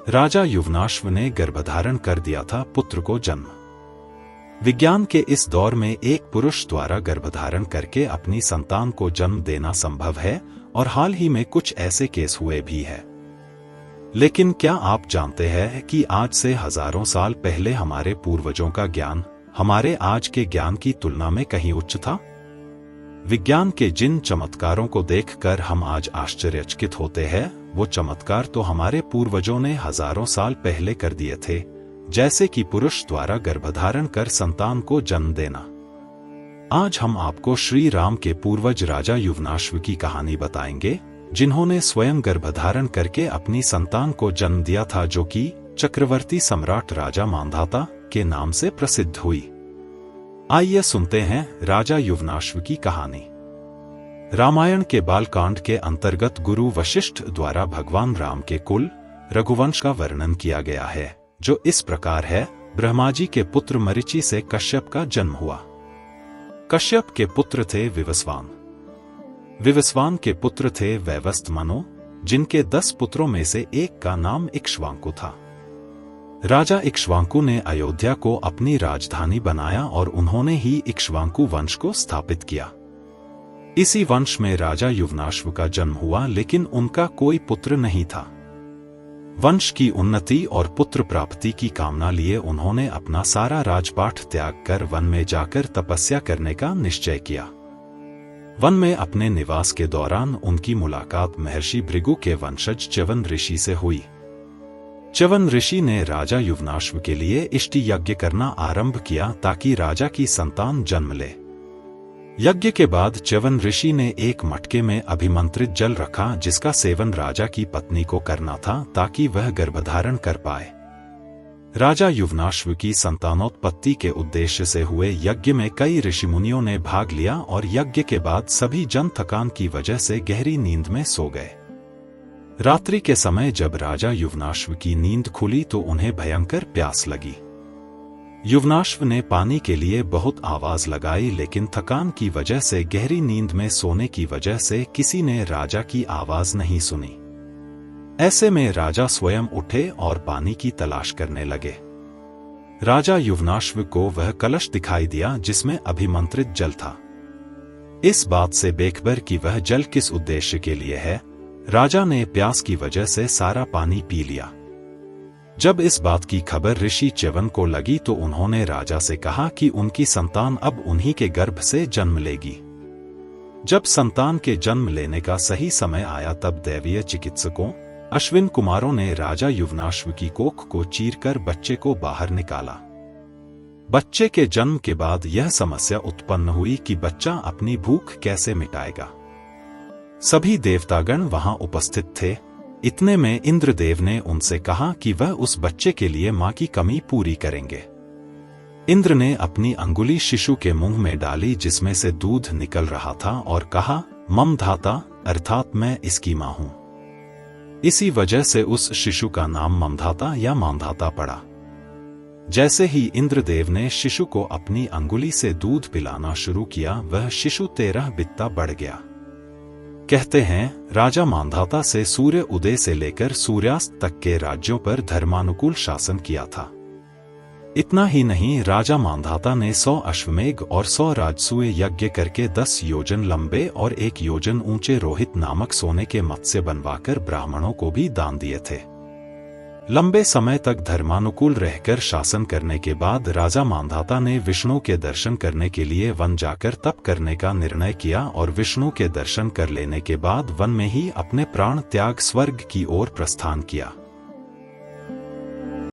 राजा युवनाश्व ने गर्भधारण कर दिया था पुत्र को जन्म। विज्ञान के इस दौर में एक पुरुष द्वारा गर्भधारण करके अपनी संतान को जन्म देना संभव है और हाल ही में कुछ ऐसे केस हुए भी हैं। लेकिन क्या आप जानते हैं कि आज से हजारों साल पहले हमारे पूर्वजों का ज्ञान हमारे आज के ज्ञान की तुलना में कहीं उच्च था? विज्ञान के जिन चमत्कारों को देखकर हम आज आश्चर्यचकित होते हैं, वो चमत्कार तो हमारे पूर्वजों ने हजारों साल पहले कर दिए थे, जैसे कि पुरुष द्वारा गर्भधारण कर संतान को जन्म देना। आज हम आपको श्री राम के पूर्वज राजा युवनाश्व की कहानी बताएंगे, जिन्होंने स्वयं गर्भधारण करके अपनी संतान को जन्म दिया था, जो कि चक्रवर्ती सम्राट राजा मांधाता के नाम से प्रसिद्ध हुई। आइए सुनते हैं राजा युवनाश्व की कहानी। रामायण के बालकांड के अंतर्गत गुरु वशिष्ठ द्वारा भगवान राम के कुल रघुवंश का वर्णन किया गया है, जो इस प्रकार है। ब्रह्माजी के पुत्र मरीचि से कश्यप का जन्म हुआ। कश्यप के पुत्र थे विवस्वान। विवस्वान के पुत्र थे वैवस्त मनु, जिनके 10 पुत्रों में से एक का नाम इक्ष्वाकु था। राजा इक्ष्वाकु ने अयोध्या को अपनी राजधानी बनाया और उन्होंने ही इक्ष्वाकु वंश को स्थापित किया। इसी वंश में राजा युवनाश्व का जन्म हुआ, लेकिन उनका कोई पुत्र नहीं था। वंश की उन्नति और पुत्र प्राप्ति की कामना लिए उन्होंने अपना सारा राजपाट त्याग कर वन में जाकर तपस्या करने का निश्चय किया। वन में अपने निवास के दौरान उनकी मुलाकात महर्षि भृगु के वंशज च्यवन ऋषि से हुई। च्यवन ऋषि ने राजा युवनाश्व के लिए इष्टि यज्ञ करना आरंभ किया ताकि राजा की संतान जन्म ले। यज्ञ के बाद च्यवन ऋषि ने एक मटके में अभिमंत्रित जल रखा, जिसका सेवन राजा की पत्नी को करना था ताकि वह गर्भधारण कर पाए। राजा युवनाश्व की संतानोत्पत्ति के उद्देश्य से हुए यज्ञ में कई ऋषिमुनियों ने भाग लिया और यज्ञ के बाद सभी जन थकान की वजह से गहरी नींद में सो गए। रात्रि के समय जब राजा युवनाश्व की नींद खुली तो उन्हें भयंकर प्यास लगी। युवनाश्व ने पानी के लिए बहुत आवाज लगाई, लेकिन थकान की वजह से गहरी नींद में सोने की वजह से किसी ने राजा की आवाज नहीं सुनी। ऐसे में राजा स्वयं उठे और पानी की तलाश करने लगे। राजा युवनाश्व को वह कलश दिखाई दिया जिसमें अभिमंत्रित जल था। इस बात से बेखबर कि वह जल किस उद्देश्य के लिए है, राजा ने प्यास की वजह से सारा पानी पी लिया। जब इस बात की खबर ऋषि च्यवन को लगी तो उन्होंने राजा से कहा कि उनकी संतान अब उन्हीं के गर्भ से जन्म लेगी। जब संतान के जन्म लेने का सही समय आया तब दैवीय चिकित्सकों अश्विन कुमारों ने राजा युवनाश्व की कोख को चीरकर बच्चे को बाहर निकाला। बच्चे के जन्म के बाद यह समस्या उत्पन्न हुई कि बच्चा अपनी भूख कैसे मिटाएगा। सभी देवतागण वहां उपस्थित थे। इतने में इंद्रदेव ने उनसे कहा कि वह उस बच्चे के लिए मां की कमी पूरी करेंगे। इंद्र ने अपनी अंगुली शिशु के मुंह में डाली जिसमें से दूध निकल रहा था और कहा, मम धाता, अर्थात मैं इसकी मां हूं। इसी वजह से उस शिशु का नाम ममधाता या मांधाता पड़ा। जैसे ही इंद्रदेव ने शिशु को अपनी अंगुली से दूध पिलाना शुरू किया, वह शिशु 13 बित्ता बढ़ गया। कहते हैं, राजा मांधाता से सूर्य उदय से लेकर सूर्यास्त तक के राज्यों पर धर्मानुकूल शासन किया था। इतना ही नहीं, राजा मांधाता ने 100 अश्वमेघ और 100 राजसूय यज्ञ करके 10 योजन लंबे और 1 योजन ऊंचे रोहित नामक सोने के मत्स्य बनवाकर ब्राह्मणों को भी दान दिए थे। लंबे समय तक धर्मानुकूल रहकर शासन करने के बाद राजा मांधाता ने विष्णु के दर्शन करने के लिए वन जाकर तप करने का निर्णय किया और विष्णु के दर्शन कर लेने के बाद वन में ही अपने प्राण त्याग स्वर्ग की ओर प्रस्थान किया।